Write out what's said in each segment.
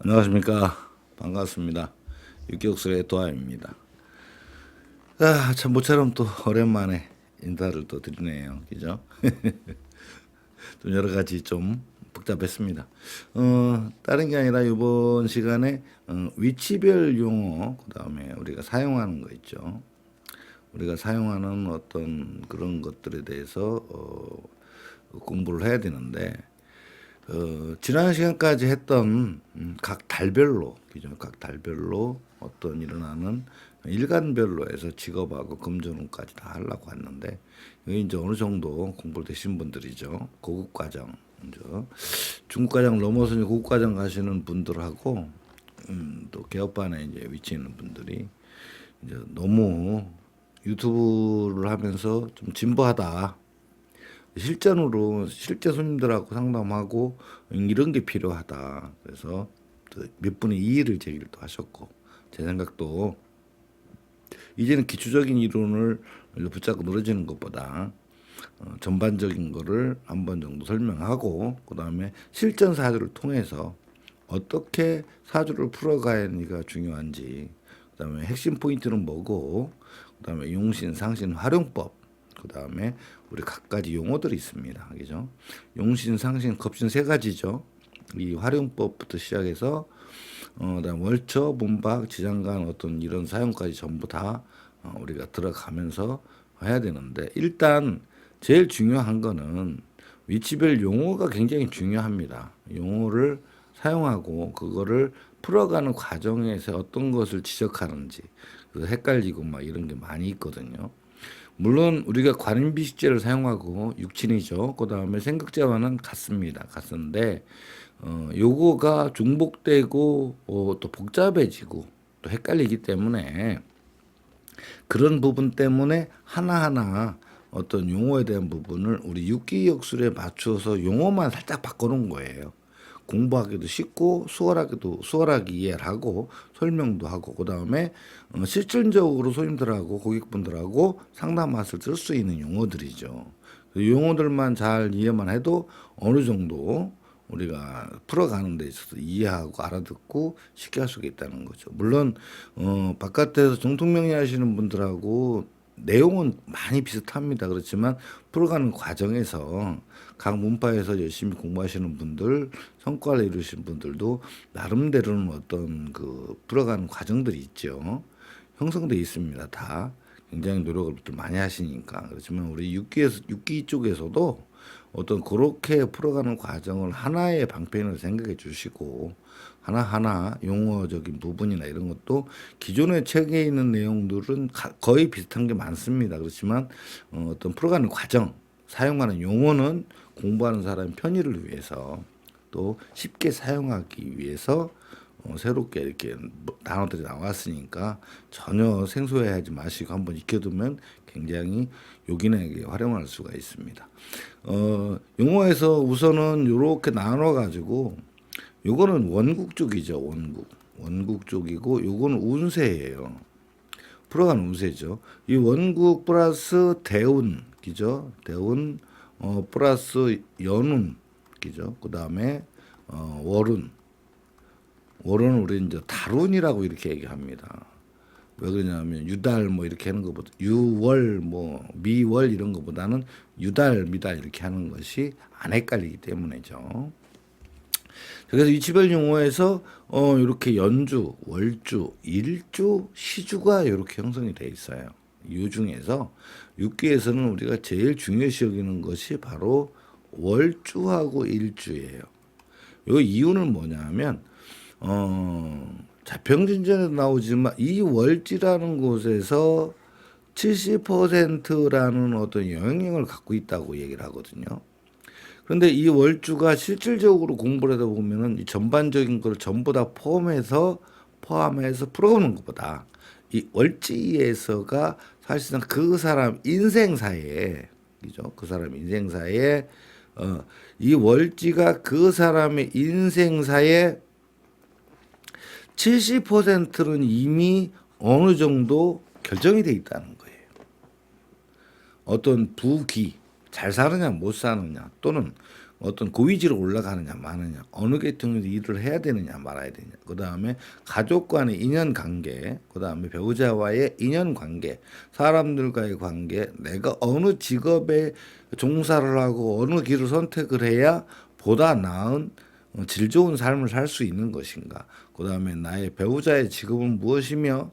안녕하십니까. 반갑습니다. 육격술의 도아입니다. 참 모처럼 또 오랜만에 인사를 또 드리네요. 그죠? 좀 여러 가지 좀 복잡했습니다. 다른 게 아니라 이번 시간에 위치별 용어, 그 다음에 우리가 사용하는 거 있죠. 우리가 사용하는 어떤 그런 것들에 대해서 공부를 해야 되는데, 지난 시간까지 했던 각 달별로, 그죠? 각 달별로 어떤 일어나는 일간별로 해서 직업하고 금전운까지 다 하려고 했는데, 여기 이제 어느 정도 공부를 되신 분들이죠. 고급 과정, 이제 중급 과정 넘어서 이제 고급 과정 가시는 분들하고, 또 개업반에 이제 위치해 있는 분들이 이제 너무 유튜브를 하면서 좀 진보하다. 실전으로 실제 손님들하고 상담하고 이런 게 필요하다. 그래서 몇 분의 이의를 제기를 또 하셨고, 제 생각도 이제는 기초적인 이론을 붙잡고 늘어지는 것보다 전반적인 거를 한 번 정도 설명하고, 그 다음에 실전 사주를 통해서 어떻게 사주를 풀어가야니가 중요한지, 그 다음에 핵심 포인트는 뭐고, 그 다음에 용신, 상신, 활용법, 그 다음에 우리 각가지 용어들이 있습니다. 그죠? 용신, 상신, 겁신 세 가지죠. 이 활용법부터 시작해서 그다음 월처, 문박, 지장간 어떤 이런 사용까지 전부 다 우리가 들어가면서 해야 되는데, 일단 제일 중요한 거는 위치별 용어가 굉장히 중요합니다. 용어를 사용하고 그거를 풀어가는 과정에서 어떤 것을 지적하는지, 그래서 헷갈리고 막 이런 게 많이 있거든요. 물론 우리가 관음비식제를 사용하고 육친이죠. 그 다음에 생극제와는 같습니다. 같은데 요거가 중복되고 또 복잡해지고 또 헷갈리기 때문에, 그런 부분 때문에 하나하나 어떤 용어에 대한 부분을 우리 육기역술에 맞추어서 용어만 살짝 바꿔놓은 거예요. 공부하기도 쉽고 수월하게 이해를 하고 설명도 하고, 그 다음에 실질적으로 손님들하고 고객분들하고 상담 맛을 들 수 있는 용어들이죠. 그 용어들만 잘 이해만 해도 어느 정도 우리가 풀어가는 데 있어서 이해하고 알아듣고 쉽게 할 수가 있다는 거죠. 물론 바깥에서 정통명리 하시는 분들하고 내용은 많이 비슷합니다. 그렇지만 풀어가는 과정에서 각 문파에서 열심히 공부하시는 분들, 성과를 이루신 분들도 나름대로는 어떤 그 풀어가는 과정들이 있죠. 형성돼 있습니다. 다 굉장히 노력을 많이 하시니까. 그렇지만 우리 육기 쪽에서도 어떤 그렇게 풀어가는 과정을 하나의 방편으로 생각해 주시고, 하나하나 용어적인 부분이나 이런 것도 기존의 책에 있는 내용들은 거의 비슷한 게 많습니다. 그렇지만 어떤 풀어가는 과정, 사용하는 용어는 공부하는 사람의 편의를 위해서, 또 쉽게 사용하기 위해서 새롭게 이렇게 단어들이 나왔으니까 전혀 생소해하지 마시고 한번 익혀두면 굉장히 요긴하게 활용할 수가 있습니다. 용어에서 우선은 이렇게 나눠 가지고, 요거는 원국 쪽이죠. 원국 쪽이고, 요거는 운세예요. 풀어가는 운세죠. 이 원국 플러스 대운, 그죠? 대운 플러스 연운, 그죠? 그 다음에 월운. 월은 우리 이제 달운이라고 이렇게 얘기합니다. 왜 그러냐면 유달 뭐 이렇게 하는 것보다, 유월 뭐 미월 이런 것보다는 유달 미달 이렇게 하는 것이 안 헷갈리기 때문이죠. 그래서 위치별 용어에서 이렇게 연주, 월주, 일주, 시주가 이렇게 형성이 돼 있어요. 이 중에서 육기에서는 우리가 제일 중요시 여기는 것이 바로 월주하고 일주예요. 이 이유는 뭐냐면 자평진전에도 나오지만 이 월지라는 곳에서 70%라는 어떤 영향력을 갖고 있다고 얘기를 하거든요. 그런데 이 월주가 실질적으로 공부를 하다 보면은 이 전반적인 걸 전부 다 포함해서 풀어오는 것보다, 이 월지에서가 사실상 그 사람 인생사에, 그죠? 그 사람 인생사에 이 월지가 그 사람의 인생사에 70%는 이미 어느 정도 결정이 돼 있다는 거예요. 어떤 부귀, 잘 사느냐 못 사느냐, 또는 어떤 고위직으로 올라가느냐 마느냐, 어느 계통에서 일을 해야 되느냐 말아야 되냐, 그 다음에 가족 간의 인연관계, 그 다음에 배우자와의 인연관계, 사람들과의 관계, 내가 어느 직업에 종사를 하고 어느 길을 선택을 해야 보다 나은 질 좋은 삶을 살 수 있는 것인가, 그 다음에 나의 배우자의 직업은 무엇이며,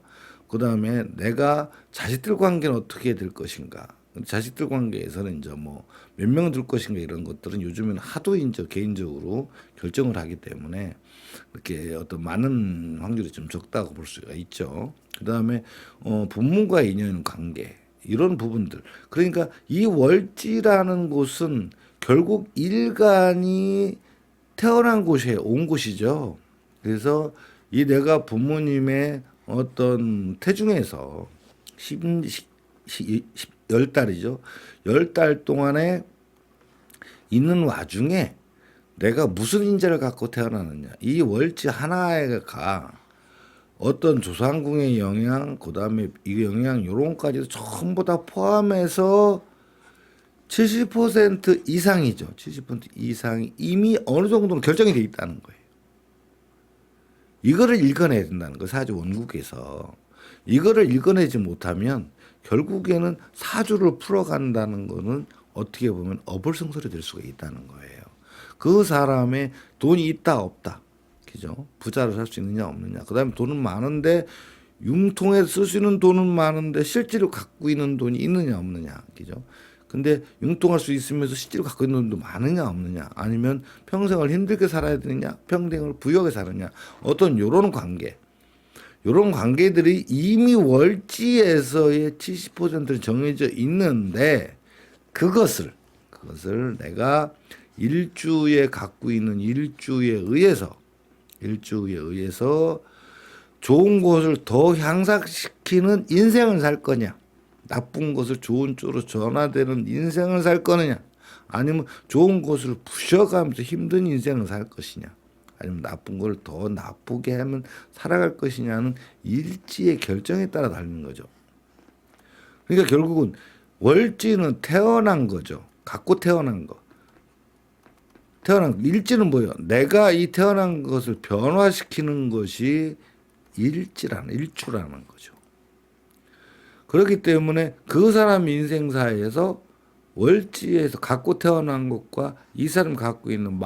그 다음에 내가 자식들 관계는 어떻게 될 것인가. 자식들 관계에서는 이제 뭐 몇 명 둘 것인가 이런 것들은 요즘에는 하도 이제 개인적으로 결정을 하기 때문에 이렇게 어떤 많은 확률이 좀 적다고 볼 수가 있죠. 그 다음에 부모과의 인연 관계 이런 부분들. 그러니까 이 월지라는 곳은 결국 일간이 태어난 곳에 온 곳이죠. 그래서 이 내가 부모님의 어떤 태중에서 10달이죠. 10달 동안에 있는 와중에 내가 무슨 인재를 갖고 태어나느냐. 이 월지 하나가 어떤 조상궁의 영향, 그 다음에 이 영향 요런까지도 전부 다 포함해서 70% 이상이죠. 70% 이상이 이미 어느 정도는 결정이 돼 있다는 거예요. 이거를 읽어내야 된다는 거, 사주 원국에서. 이거를 읽어내지 못하면 결국에는 사주를 풀어간다는 거는 어떻게 보면 어불성설이 될 수가 있다는 거예요. 그 사람의 돈이 있다 없다, 그죠? 부자로 살 수 있느냐 없느냐. 그다음에 돈은 많은데 융통에 쓸 수 있는 돈은 많은데 실제로 갖고 있는 돈이 있느냐 없느냐, 그죠? 근데 융통할 수 있으면서 실제로 갖고 있는 돈도 많으냐 없느냐, 아니면 평생을 힘들게 살아야 되느냐, 평생을 부유하게 살느냐, 어떤 요런 관계, 요런 관계들이 이미 월지에서의 70%는 정해져 있는데 그것을 내가 일주에 갖고 있는 일주에 의해서 좋은 곳을 더 향상시키는 인생을 살 거냐, 나쁜 것을 좋은 쪽으로 전화되는 인생을 살 거느냐, 아니면 좋은 것을 부셔가면서 힘든 인생을 살 것이냐, 아니면 나쁜 걸 더 나쁘게 하면 살아갈 것이냐는 일지의 결정에 따라 달리는 거죠. 그러니까 결국은 월지는 태어난 거죠. 갖고 태어난 거. 일지는 뭐예요? 내가 이 태어난 것을 변화시키는 것이 일주라는 거죠. 그렇기 때문에 그 사람 인생사에서 월지에서 갖고 태어난 것과 이 사람 갖고 있는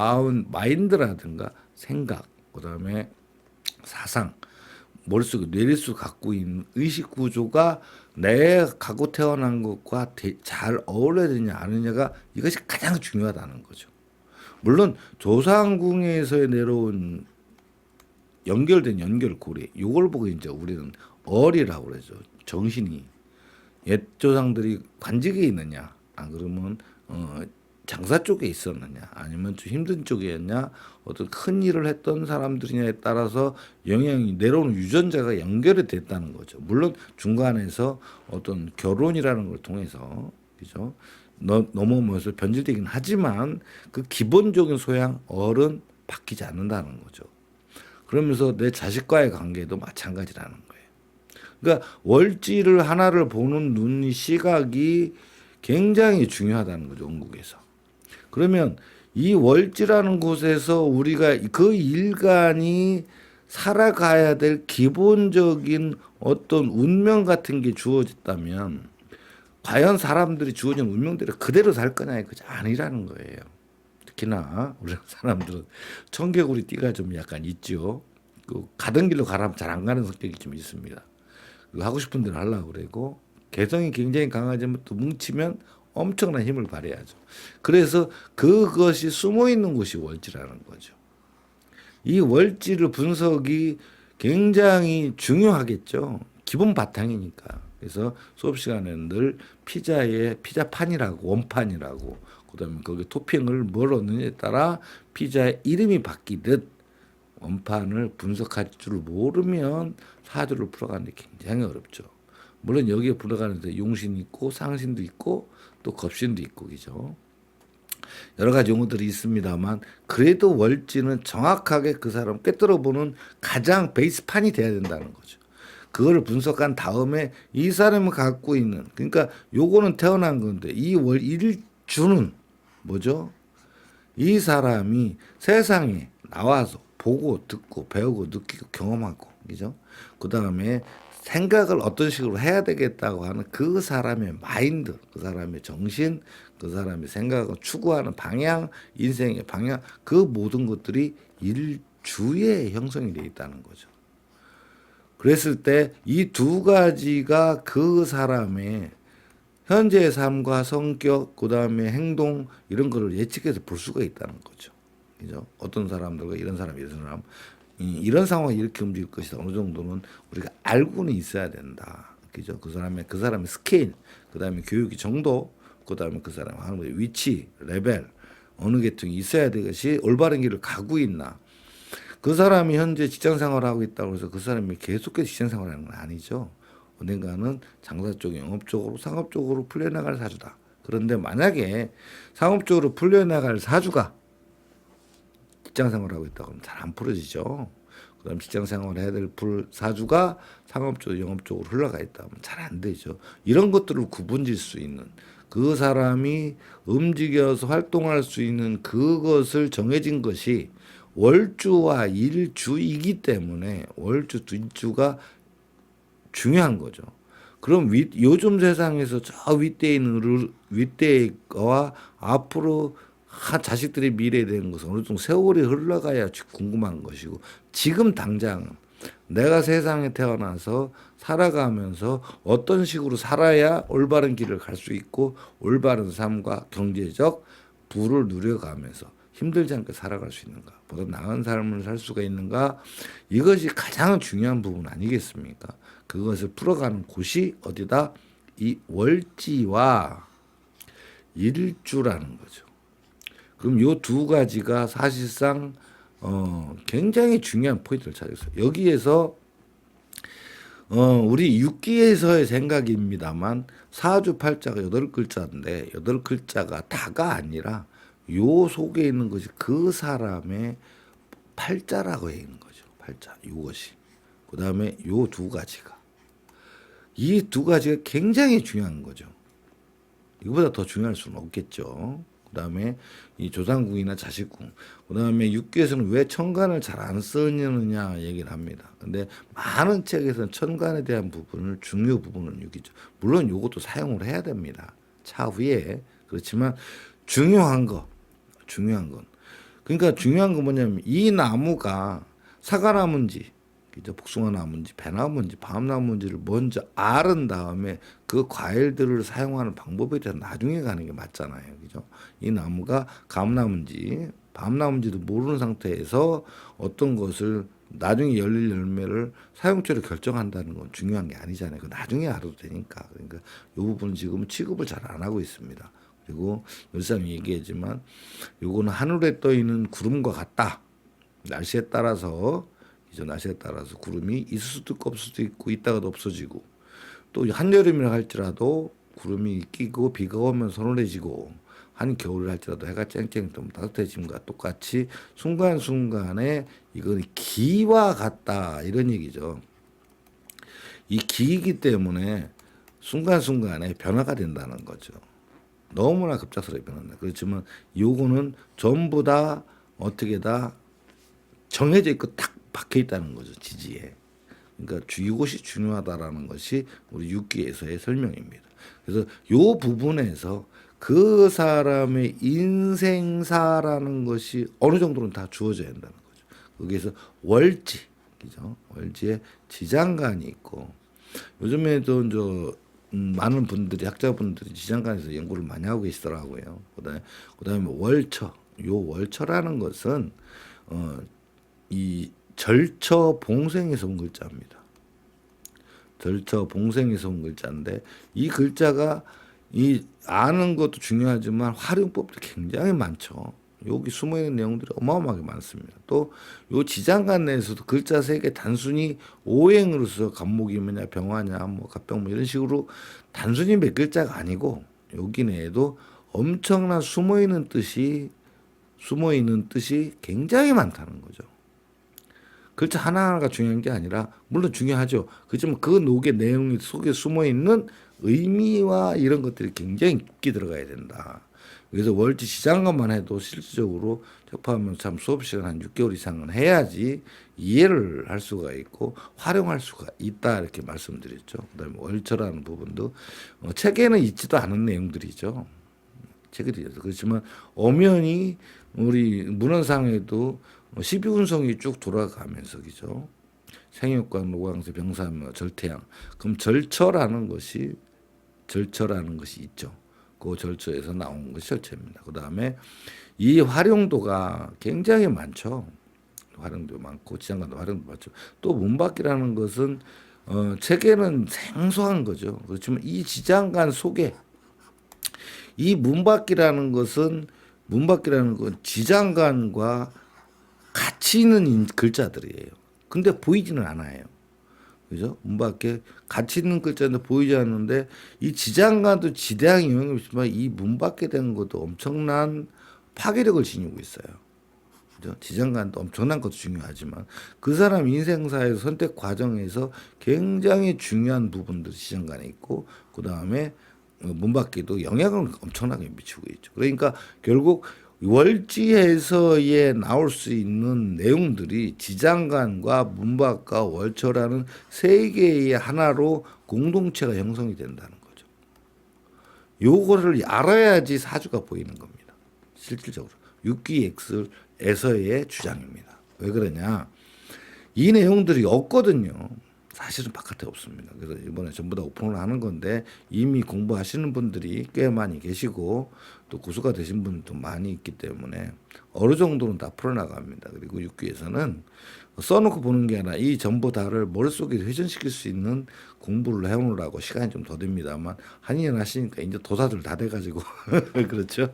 마인드라든가 생각, 그다음에 사상, 머릿속에 뇌리속 갖고 있는 의식 구조가 내 갖고 태어난 것과 잘 어울려야 되냐 안 되냐가 이것이 가장 중요하다는 거죠. 물론 조상궁에서 내려온 연결된 연결고리, 요걸 보고 이제 우리는 얼이라고 그러죠. 정신이 옛 조상들이 관직에 있느냐, 안 그러면 장사 쪽에 있었느냐, 아니면 좀 힘든 쪽이었냐, 어떤 큰 일을 했던 사람들이냐에 따라서 영향이 내려오는 유전자가 연결이 됐다는 거죠. 물론 중간에서 어떤 결혼이라는 걸 통해서, 그죠? 넘어오면서 변질되긴 하지만 그 기본적인 소양 얼은 바뀌지 않는다는 거죠. 그러면서 내 자식과의 관계도 마찬가지라는 거예요. 그러니까 월지를 하나를 보는 눈이, 시각이 굉장히 중요하다는 거죠, 원국에서. 그러면 이 월지라는 곳에서 우리가 그 일간이 살아가야 될 기본적인 어떤 운명 같은 게 주어졌다면 과연 사람들이 주어진 운명대로 그대로 살 거냐, 그게 아니라는 거예요. 특히나 우리 사람들은 청개구리 띠가 좀 약간 있죠. 그 가던 길로 가라면 잘 안 가는 성격이 좀 있습니다. 하고 싶은 대로 하려고 그러고, 개성이 굉장히 강하지만 또 뭉치면 엄청난 힘을 발휘하죠. 그래서 그것이 숨어 있는 곳이 월지라는 거죠. 이 월지를 분석이 굉장히 중요하겠죠. 기본 바탕이니까. 그래서 수업 시간에는 늘 피자판이라고, 원판이라고, 그다음에 거기 토핑을 뭘 넣느냐에 따라 피자의 이름이 바뀌듯 원판을 분석할 줄 모르면 사주를 풀어가는 게 굉장히 어렵죠. 물론 여기에 풀어가는데 용신이 있고 상신도 있고 또 겁신도 있고, 그죠? 여러 가지 용어들이 있습니다만 그래도 월지는 정확하게 그 사람 꿰뚫어 보는 가장 베이스판이 돼야 된다는 거죠. 그걸 분석한 다음에 이 사람이 갖고 있는, 그러니까 요거는 태어난 건데 이 일주는 뭐죠? 이 사람이 세상에 나와서 보고 듣고 배우고 느끼고 경험하고 그죠? 그다음에 생각을 어떤 식으로 해야 되겠다고 하는 그 사람의 마인드, 그 사람의 정신, 그 사람의 생각을 추구하는 방향, 인생의 방향, 그 모든 것들이 일주에 형성이 되어 있다는 거죠. 그랬을 때 이 두 가지가 그 사람의 현재의 삶과 성격, 그 다음에 행동 이런 거를 예측해서 볼 수가 있다는 거죠. 그죠? 어떤 사람들과 이런 사람, 이런 사람, 이런 상황이 이렇게 움직일 것이다. 어느 정도는 우리가 알고는 있어야 된다. 그죠? 그 사람의 스케일, 그 다음에 교육의 정도, 그 다음에 그 사람 하는 위치, 레벨, 어느 계통이 있어야 되것이 올바른 길을 가고 있나. 그 사람이 현재 직장 생활을 하고 있다고 해서 그 사람이 계속해서 직장 생활을 하는 건 아니죠. 언젠가는 장사 쪽, 영업 쪽으로, 상업 쪽으로 풀려나갈 사주다. 그런데 만약에 상업 쪽으로 풀려나갈 사주가 직장 생활을 하고 있다고 하면 잘 안 풀어지죠. 그다음 직장 생활을 해야 될 사주가 상업 쪽, 영업 쪽으로 흘러가 있다 하면 잘 안 되죠. 이런 것들을 구분질 수 있는 그 사람이 움직여서 활동할 수 있는 그것을 정해진 것이 월주와 일주이기 때문에 월주, 일주가 중요한 거죠. 그럼 요즘 세상에서 저 윗대에 있는 윗대의 거와 앞으로 자식들의 미래에 대한 것은 어느 정도 세월이 흘러가야 궁금한 것이고 지금 당장 내가 세상에 태어나서 살아가면서 어떤 식으로 살아야 올바른 길을 갈 수 있고 올바른 삶과 경제적 부를 누려가면서 힘들지 않게 살아갈 수 있는가, 보다 나은 삶을 살 수가 있는가, 이것이 가장 중요한 부분 아니겠습니까? 그것을 풀어가는 곳이 어디다? 이 월지와 일주라는 거죠. 그럼 요 두 가지가 사실상 굉장히 중요한 포인트를 차지했어요. 여기에서 우리 육기에서의 생각입니다만 사주팔자가 8글자인데 8글자가 다가 아니라 요 속에 있는 것이 그 사람의 팔자라고 해 있는 거죠. 팔자 이것이. 그다음에 요 두 가지가 이 두 가지가 굉장히 중요한 거죠. 이거보다 더 중요할 수는 없겠죠. 그다음에 이 조상궁이나 자식궁, 그다음에 육기에서는 왜 천간을 잘 안 쓰느냐 얘기를 합니다. 근데 많은 책에서는 천간에 대한 부분을 중요 부분은 육이죠. 물론 이것도 사용을 해야 됩니다. 차후에. 그렇지만 중요한 건 그러니까 중요한 건 뭐냐면 이 나무가 사과나무인지 복숭아나무인지 배나무인지 밤나무인지를 먼저 앓은 다음에 그 과일들을 사용하는 방법에 대해서 나중에 가는 게 맞잖아요. 그죠? 이 나무가 감나무인지 밤나무인지도 모르는 상태에서 어떤 것을 나중에 열릴 열매를 사용처로 결정한다는 건 중요한 게 아니잖아요. 그 나중에 알아도 되니까. 그러니까 이 부분은 지금 취급을 잘 안 하고 있습니다. 그리고 열삼이 얘기했지만 요거는 하늘에 떠 있는 구름과 같다. 날씨에 따라서 구름이 있을 수도 있고 없을 수도 있고 있다가도 없어지고 또 한여름이라 할지라도 구름이 끼고 비가 오면 서늘해지고 한겨울을 할지라도 해가 쨍쨍 뜨면 따뜻해짐과 똑같이 순간순간에 이건 기와 같다 이런 얘기죠. 이 기이기 때문에 순간순간에 변화가 된다는 거죠. 너무나 급작스럽게 변한다. 그렇지만 요거는 전부 다 어떻게 다 정해져 있고 딱 박혀 있다는 거죠. 지지에. 그러니까 이것이 중요하다라는 것이 우리 육기에서의 설명입니다. 그래서 요 부분에서 그 사람의 인생사라는 것이 어느 정도는 다 주어져야 한다는 거죠. 거기에서 월지, 그죠? 월지에 지장간이 있고 요즘에도 많은 분들이 학자분들이 지장간에서 연구를 많이 하고 계시더라고요. 그다음에 월처, 요 월처라는 것은 이 절처 봉생에서 온 글자입니다. 절처 봉생에서 온 글자인데 이 글자가 이 아는 것도 중요하지만 활용법도 굉장히 많죠. 여기 숨어 있는 내용들이 어마어마하게 많습니다. 또 요 지장간 내에서도 글자 세 개 단순히 오행으로서 갑목이 뭐냐 병화냐 뭐 갑병 뭐 이런 식으로 단순히 몇 글자가 아니고 여기 내에도 엄청난 숨어 있는 뜻이 굉장히 많다는 거죠. 글자 하나하나가 중요한 게 아니라 물론 중요하죠. 그렇지만 그 녹의 내용 속에 숨어 있는 의미와 이런 것들이 굉장히 깊게 들어가야 된다. 그래서 월지 지장간만 해도 실질적으로 접하면 참 수업 시간 한 6개월 이상은 해야지 이해를 할 수가 있고 활용할 수가 있다 이렇게 말씀드렸죠. 그다음에 월처라는 부분도 책에는 있지도 않은 내용들이죠. 책이죠. 그렇지만 엄연히 우리 문헌상에도 12운성이 쭉 돌아가면서 그죠. 생육관, 노광수, 병사묘, 절태양. 그럼 절처라는 것이 있죠. 그 절처에서 나온 것이 절처입니다. 그 다음에 이 활용도가 굉장히 많죠. 활용도 많고 지장간도 활용도 많죠. 또 문밖이라는 것은 책에는 생소한 거죠. 그렇지만 이 지장간 속에 이 문밖이라는 건 지장간과 같이 있는 글자들이에요. 근데 보이지는 않아요. 그죠? 문밖에 같이 있는 글자인데 보이지 않는데 이 지장간도 지대한 영향이 있지만 이 문밖에 된 것도 엄청난 파괴력을 지니고 있어요. 그죠? 지장간도 엄청난 것도 중요하지만 그 사람 인생사에서 선택 과정에서 굉장히 중요한 부분들이 지장간에 있고 그 다음에 문밖에도 영향을 엄청나게 미치고 있죠. 그러니까 결국 월지에서의 나올 수 있는 내용들이 지장간과 문밖과 월처라는 세 개의 하나로 공동체가 형성이 된다는 거죠. 요거를 알아야지 사주가 보이는 겁니다. 실질적으로. 육기엑스에서의 주장입니다. 왜 그러냐. 이 내용들이 없거든요. 사실은 바깥에 없습니다. 그래서 이번에 전부 다 오픈을 하는 건데 이미 공부하시는 분들이 꽤 많이 계시고 또 고수가 되신 분도 많이 있기 때문에 어느 정도는 다 풀어나갑니다. 그리고 육기에서는 써놓고 보는 게 아니라 이 전부 다를 머릿속에 회전시킬 수 있는 공부를 해오느라고 시간이 좀 더 됩니다만 한 2년 하시니까 이제 도사들 다 돼가지고 그렇죠.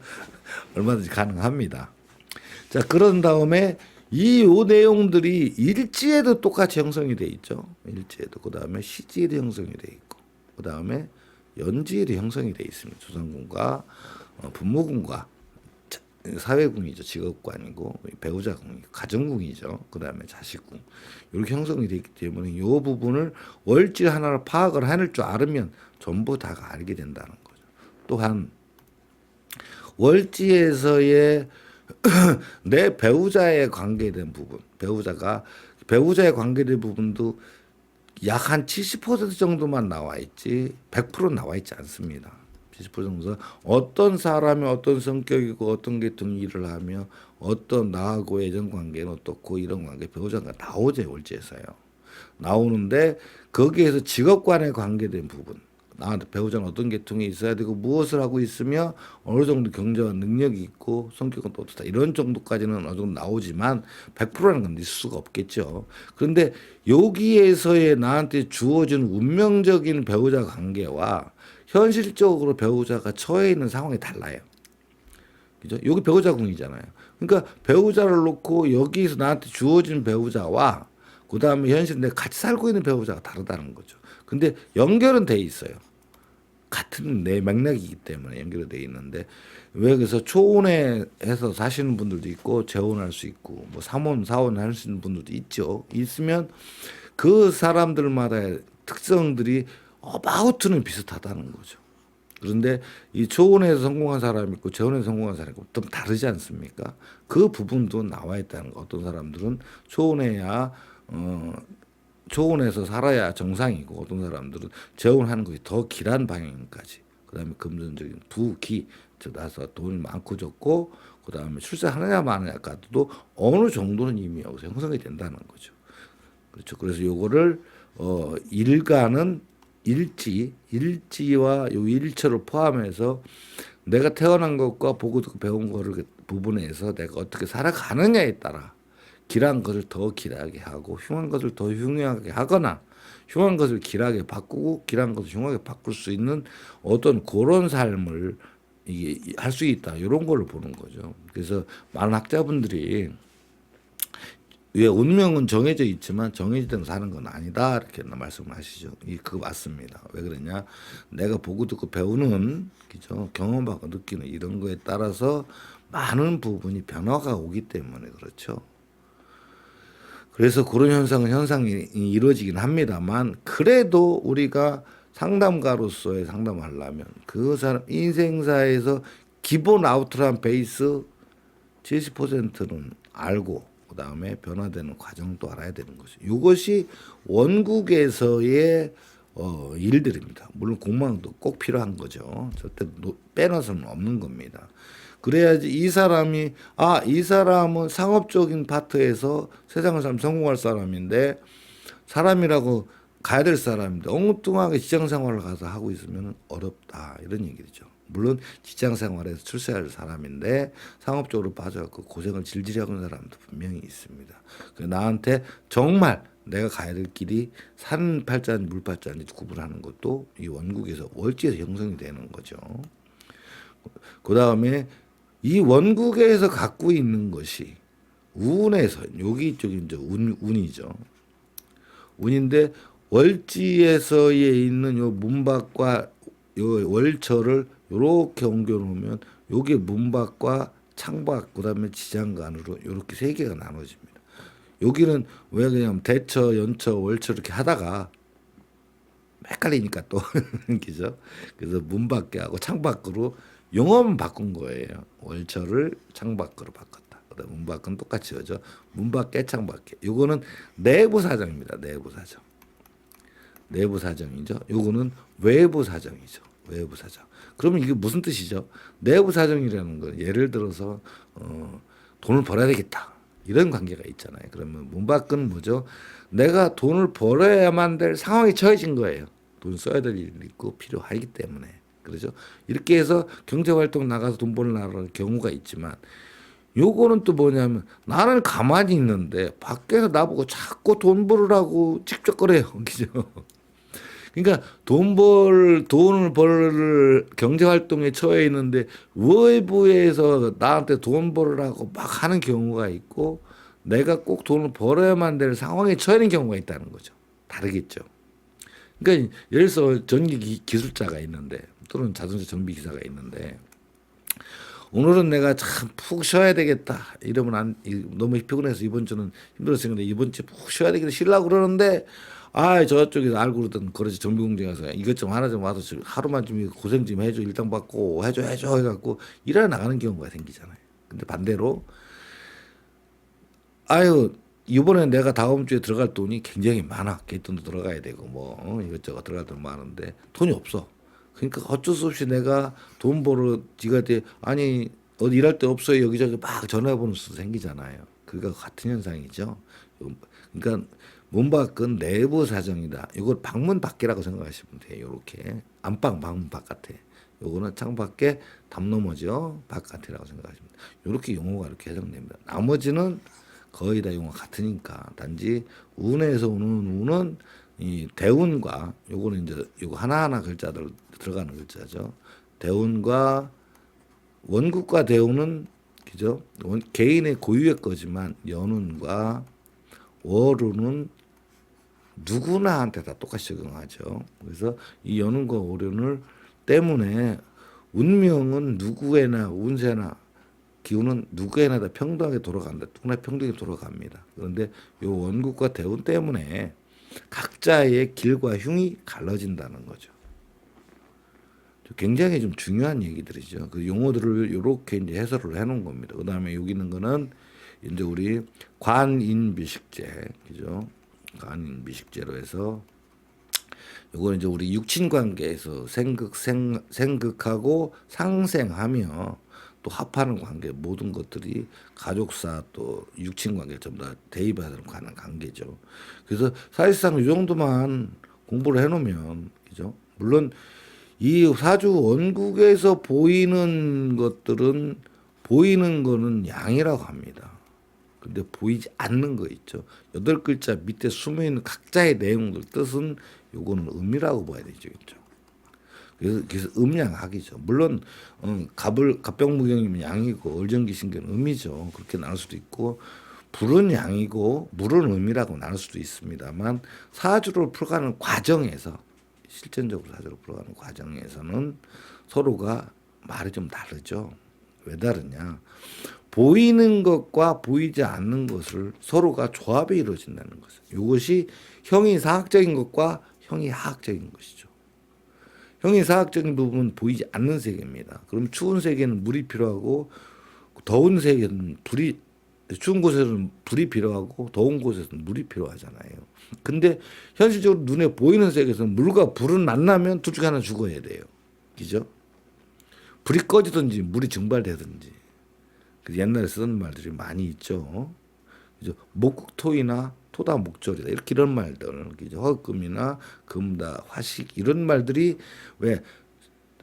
얼마든지 가능합니다. 자, 그런 다음에 이 요 내용들이 일지에도 똑같이 형성이 돼 있죠. 일지에도. 그 다음에 시지에도 형성이 돼 있고, 그 다음에 연지에도 형성이 돼 있습니다. 조상궁과 분모궁과 사회궁이죠. 직업관이고 배우자궁, 가정궁이죠. 그 다음에 자식궁 이렇게 형성이 돼 있기 때문에 이 부분을 월지 하나를 파악을 해낼 줄 알으면 전부 다가 알게 된다는 거죠. 또한 월지에서의 내 배우자에 관계된 부분, 배우자에 관계된 부분도 약 한 70% 정도만 나와 있지 100% 나와 있지 않습니다. 70% 정도 어떤 사람이 어떤 성격이고 어떤 계통의 일을 하며 어떤 나하고 애정 관계는 어떻고 이런 관계 배우자가 나오죠. 월지에서요. 나오는데 거기에서 직업관에 관계된 부분 나한테 배우자는 어떤 계통이 있어야 되고 무엇을 하고 있으며 어느 정도 경제와 능력이 있고 성격은 또 어떻다 이런 정도까지는 어느 정도 나오지만 100%라는 건 있을 수가 없겠죠. 그런데 여기에서의 나한테 주어진 운명적인 배우자 관계와 현실적으로 배우자가 처해 있는 상황이 달라요. 그죠? 여기 배우자궁이잖아요. 그러니까 배우자를 놓고 여기서 나한테 주어진 배우자와 그 다음에 현실 내가 같이 살고 있는 배우자가 다르다는 거죠. 근데 연결은 돼 있어요. 같은 내 맥락이기 때문에 연결이 돼 있는데 왜 그래서 초혼에서 사시는 분들도 있고 재혼할 수 있고 뭐 삼혼 사혼 하시는 분들도 있죠. 있으면 그 사람들마다의 특성들이 어바웃는 비슷하다는 거죠. 그런데 이 초혼에서 성공한 사람이 있고 재혼에서 성공한 사람이 있고 좀 다르지 않습니까? 그 부분도 나와 있다는 거. 어떤 사람들은 초혼에서 살아야 정상이고 어떤 사람들은 재혼하는 것이 더 길한 방향까지. 그다음에 금전적인 부기 나서 돈이 많고 적고 그다음에 출세하느냐 마느냐까지도 어느 정도는 이미 여기서 형성이 된다는 거죠. 그렇죠. 그래서 요거를 일가는 일지와 요 일처를 포함해서 내가 태어난 것과 보고 듣고 배운 거를 부분에서 내가 어떻게 살아가느냐에 따라 길한 것을 더 길하게 하고 흉한 것을 더 흉하게 하거나 흉한 것을 길하게 바꾸고 길한 것을 흉하게 바꿀 수 있는 어떤 그런 삶을 이게 할 수 있다 이런 걸 보는 거죠. 그래서 많은 학자분들이 왜 운명은 정해져 있지만 정해지대로 사는 건 아니다 이렇게 말씀을 하시죠. 그거 맞습니다. 왜 그러냐? 내가 보고 듣고 배우는 그죠? 경험하고 느끼는 이런 거에 따라서 많은 부분이 변화가 오기 때문에 그렇죠. 그래서 그런 현상이 이루어지긴 합니다만 그래도 우리가 상담가로서의 상담을 하려면 그 사람 인생사에서 기본 아우트라인 베이스 70%는 알고 그다음에 변화되는 과정도 알아야 되는 거죠. 이것이 원국에서의 일들입니다. 물론 공무원도 꼭 필요한 거죠. 절대 빼놓서는 없는 겁니다. 그래야지 이 사람이 이 사람은 상업적인 파트에서 세상을 참 성공할 사람인데 사람이라고 가야 될 사람인데 엉뚱하게 직장 생활을 가서 하고 있으면 어렵다 이런 얘기죠. 물론 직장 생활에서 출세할 사람인데 상업적으로 빠져갖고 고생을 질질 하는 사람도 분명히 있습니다. 나한테 정말 내가 가야 될 길이 산 팔자인지 물 팔자인지 구분하는 것도 이 원국에서 월지에서 형성이 되는 거죠. 그 다음에 이 원국에서 갖고 있는 것이 운에서 여기 쪽이 이제 운이죠. 운인데 월지에서에 있는 요 문박과 요 월처를 요렇게 옮겨 놓으면 요게 문박과 창박 그다음에 지장간으로 요렇게 세 개가 나눠집니다. 여기는 왜 그냥 대처, 연처, 월처 이렇게 하다가 헷갈리니까 또 그죠? 그래서 문밖에 하고 창밖으로 용어만 바꾼 거예요. 월처를 창밖으로 바꿨다. 그다음 문밖은 똑같이 하죠. 문밖에 창밖에. 요거는 내부 사정입니다. 내부 사정. 내부 사정이죠. 요거는 외부 사정이죠. 외부 사정. 그러면 이게 무슨 뜻이죠? 내부 사정이라는 건 예를 들어서 돈을 벌어야 되겠다. 이런 관계가 있잖아요. 그러면 문 밖은 뭐죠? 내가 돈을 벌어야만 될 상황에 처해진 거예요. 돈 써야 될 일이 있고 필요하기 때문에. 그렇죠? 이렇게 해서 경제활동 나가서 돈 벌려는 경우가 있지만 요거는 또 뭐냐면 나는 가만히 있는데 밖에서 나보고 자꾸 돈 벌으라고 직접 그래요. 그죠? 그러니까 돈을 벌 경제 활동에 처해 있는데 외부에서 나한테 돈 벌으라고 막 하는 경우가 있고 내가 꼭 돈을 벌어야만 될 상황에 처해 있는 경우가 있다는 거죠. 다르겠죠. 그러니까 예를 들어서 전기 기술자가 있는데 또는 자동차 정비 기사가 있는데 오늘은 내가 참 푹 쉬어야 되겠다. 이러면 너무 피곤해서 이번 주는 힘들었으니까 이번 주에 푹 쉬어야 되겠다. 쉬려고 그러는데 저쪽에서 알고 그러던 그러지 정비공장에서 이것 좀 하나 좀 와서 하루만 좀 고생 좀 해줘. 일당 받고 해줘 해갖고 일하러 나가는 경우가 생기잖아요. 근데 반대로 이번에 내가 다음 주에 들어갈 돈이 굉장히 많아. 개돈도 들어가야 되고 이것저것 들어갈 돈 많은데 돈이 없어. 그러니까 어쩔 수 없이 내가 돈 벌어 네가 어디 일할 데 없어요. 여기저기 막 전화번호 수도 생기잖아요. 그거 같은 현상이죠. 그러니까 문 밖은 내부 사정이다. 이걸 방문 밖이라고 생각하시면 돼요. 이렇게 안방 방문 바깥에. 요거는 창밖에 담 넘어죠. 바깥이라고 생각하시면 돼요. 이렇게 용어가 이렇게 해석됩니다. 나머지는 거의 다 용어 같으니까 단지 운에서 오는 운은 이 대운과 요거는 이제 요거 하나하나 글자들 들어가는 글자죠. 대운과 원국과 대운은 그죠? 개인의 고유의 거지만 연운과 월운은 누구나한테 다 똑같이 적용하죠. 그래서 이 연운과 월운을 때문에 운명은 누구에나 운세나 기운은 누구에나 다 평등하게 돌아간다. 누구나 평등하게 돌아갑니다. 그런데 이 원국과 대운 때문에 각자의 길과 흉이 갈라진다는 거죠. 굉장히 좀 중요한 얘기들이죠. 그 용어들을 이렇게 이제 해설을 해놓은 겁니다. 그 다음에 여기 있는 거는 이제 우리 관인비식제, 그죠? 관인비식제로 해서 요거는 이제 우리 육친 관계에서 생극하고 상생하며 또 합하는 관계 모든 것들이 가족사 또 육친 관계 전부 다 대입하도록 하는 관계죠. 그래서 사실상 이 정도만 공부를 해놓으면 그죠? 물론 이 사주 원국에서 보이는 것들은 보이는 거는 양이라고 합니다. 근데 보이지 않는 거 있죠. 8글자 밑에 숨어 있는 각자의 내용들 뜻은 요거는 음이라고 봐야 되죠. 그래서 음양학이죠. 물론 갑병무경이면 양이고 을정기신경은 음이죠. 그렇게 나눌 수도 있고 불은 양이고 물은 음이라고 나눌 수도 있습니다만 사주를 풀어가는 과정에서 실전적으로 사주를 풀어가는 과정에서는 서로가 말이 좀 다르죠. 왜 다르냐? 보이는 것과 보이지 않는 것을 서로가 조합이 이루어진다는 것은 이것이 형이 사학적인 것과 형이 하학적인 것이죠. 형이사학적인 부분은 보이지 않는 세계입니다. 그럼 추운 세계는 물이 필요하고 더운 세계는 불이 추운 곳에서는 불이 필요하고 더운 곳에서는 물이 필요하잖아요. 근데 현실적으로 눈에 보이는 세계에서는 물과 불은 만나면 둘 중에 하나 죽어야 돼요. 그죠? 불이 꺼지든지 물이 증발되든지. 그 옛날에 쓰던 말들이 많이 있죠. 그죠? 목토이나 토다 목절이다. 이렇게 이런 말들. 그죠? 허금이나 금다 화식 이런 말들이 왜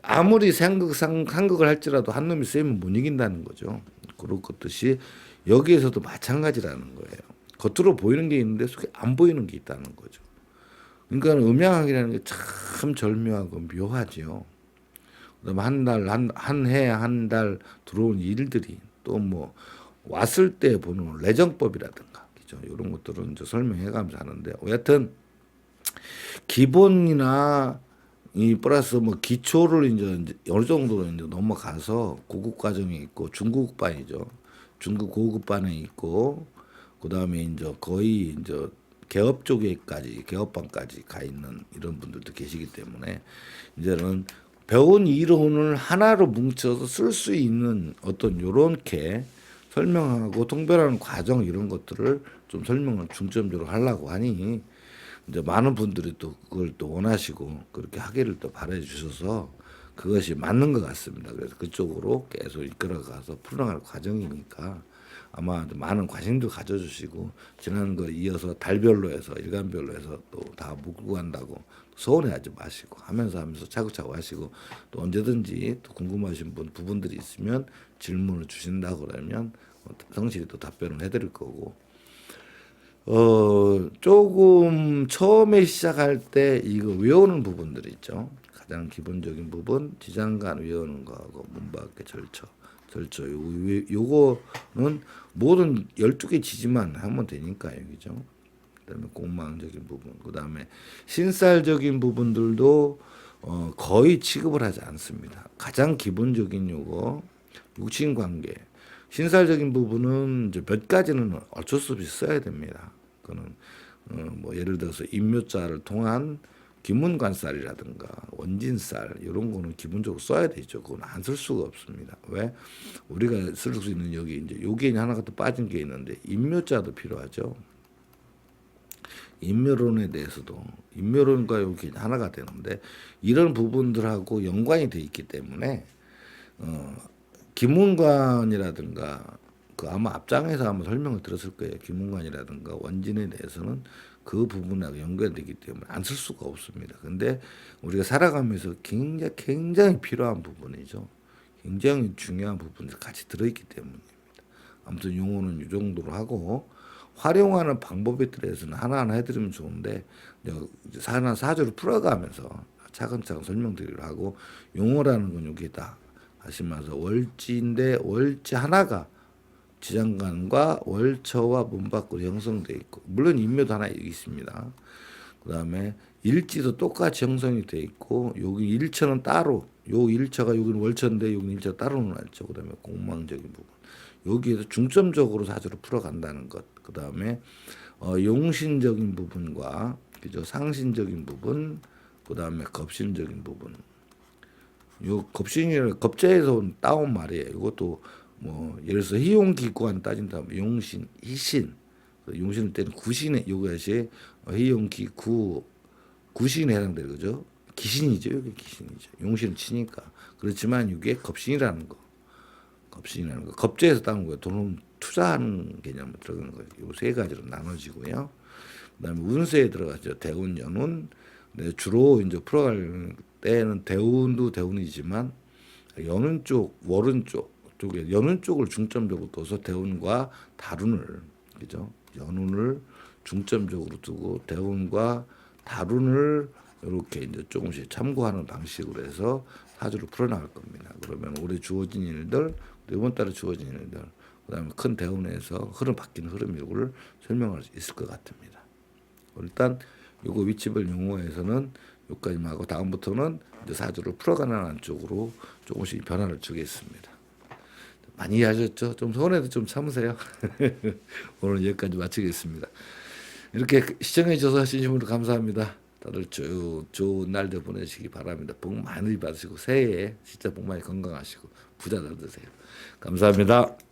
아무리 상극을 할지라도 한 놈이 세면 못 이긴다는 거죠. 그런 것듯이 여기에서도 마찬가지라는 거예요. 겉으로 보이는 게 있는데 속에 안 보이는 게 있다는 거죠. 그러니까 음양학이라는 게 참 절묘하고 묘하죠. 그다음에 한 해, 한 달 들어온 일들이 또 뭐 왔을 때 보는 레정법이라든가, 그죠? 이런 것들은 이제 설명해가면서 하는데, 여하튼 기본이나 이 플러스 뭐 기초를 이제 어느 정도로 이제 넘어가서 고급 과정이 있고 중국반이죠. 중국 고급반에 있고 그다음에 이제 거의 이제 개업 쪽에까지 개업반까지 가 있는 이런 분들도 계시기 때문에 이제는 배운 이론을 하나로 뭉쳐서 쓸 수 있는 어떤 요렇게 설명하고 통별하는 과정 이런 것들을 좀 설명을 중점적으로 하려고 하니 이제 많은 분들이 또 그걸 또 원하시고 그렇게 하기를 또 바라해 주셔서 그것이 맞는 것 같습니다. 그래서 그쪽으로 계속 이끌어가서 풀어나갈 과정이니까 아마 많은 관심도 가져주시고 지난 거 이어서 달별로 해서 일간별로 해서 또 다 묶고 간다고 서운해하지 마시고 하면서 차곡차곡 하시고 또 언제든지 또 궁금하신 부분들이 있으면 질문을 주신다고 그러면 성실히 또 답변을 해드릴 거고 조금 처음에 시작할 때 이거 외우는 부분들이 있죠. 가장 기본적인 부분 지장간 외우는 거하고 문밖의 절처 요거는 모든 12개 지지만 하면 되니까요. 그죠? 그다음에 공망적인 부분, 그다음에 신살적인 부분들도 거의 취급을 하지 않습니다. 가장 기본적인 요거 육친 관계. 신살적인 부분은 이제 몇 가지는 어쩔 수 없이 써야 됩니다. 그거는 뭐 예를 들어서 인묘자를 통한 기문관살이라든가 원진살 이런 거는 기본적으로 써야 되죠. 그건 안 쓸 수가 없습니다. 왜? 우리가 쓸 수 있는 여기 이제 요게 하나가 또 빠진 게 있는데 인묘자도 필요하죠. 인묘론에 대해서도 인묘론과 여기 하나가 되는데 이런 부분들하고 연관이 돼 있기 때문에 기문관이라든가 그 아마 앞장에서 한번 설명을 들었을 거예요. 기문관이라든가 원진에 대해서는 그 부분하고 연결되기 때문에 안 쓸 수가 없습니다. 근데 우리가 살아가면서 굉장히 필요한 부분이죠. 굉장히 중요한 부분들이 같이 들어있기 때문입니다. 아무튼 용어는 이 정도로 하고 활용하는 방법에 대해서는 하나하나 해드리면 좋은데 하나 사조를 풀어가면서 차근차근 설명드리려 하고 용어라는 건 여기다 하시면서 월지인데 월지 하나가 지장간과 월처와 문 밖으로 형성되어 있고 물론 인묘도 하나 있습니다. 그 다음에 일지도 똑같이 형성이 되어 있고 여기 일처는 따로 요 일처가 여기는 월처인데 여기는 일처가 따로 나왔죠. 그 다음에 공망적인 부분 여기에서 중점적으로 사주를 풀어간다는 것. 그 다음에 용신적인 부분과 그죠 상신적인 부분 그 다음에 겁신적인 부분 요 겁신이라는 겁자에서 따온 말이에요. 이것도 뭐 예를 들어서 희용기구한 따진다면 용신, 희신, 용신을 때는 구신에 요것이 희용기구 구신에 해당되는 거죠. 기신이죠. 이게 기신이죠. 용신을 치니까 그렇지만 이게 겁신이라는 거, 겁신이라는 거, 겁재에서 따온 거예요. 돈은 투자하는 개념으로 들어가는 거예요. 요 세 가지로 나눠지고요. 그다음에 운세에 들어가죠. 대운, 연운. 네, 주로 이제 풀어갈 때는 대운도 대운이지만 연운 쪽, 월운 쪽에 연운 쪽을 중점적으로 둬서 대운과 다룬을 그죠? 연운을 중점적으로 두고 대운과 다룬을 이렇게 이제 조금씩 참고하는 방식으로 해서 사주를 풀어나갈 겁니다. 그러면 올해 주어진 일들, 이번 달에 주어진 일들, 그다음에 큰 대운에서 흐름 바뀌는 흐름을 설명할 수 있을 것 같습니다. 일단 요거 위치별 용어에서는 여기까지만 하고 다음부터는 이제 사주를 풀어가는 쪽으로 조금씩 변화를 주겠습니다. 많이 하셨죠? 좀 서운해도 좀 참으세요. 오늘 여기까지 마치겠습니다. 이렇게 시청해 주셔서 진심으로 감사합니다. 다들 좋은 날들 보내시기 바랍니다. 복 많이 받으시고 새해에 진짜 복 많이 건강하시고 부자 잘 되세요. 감사합니다.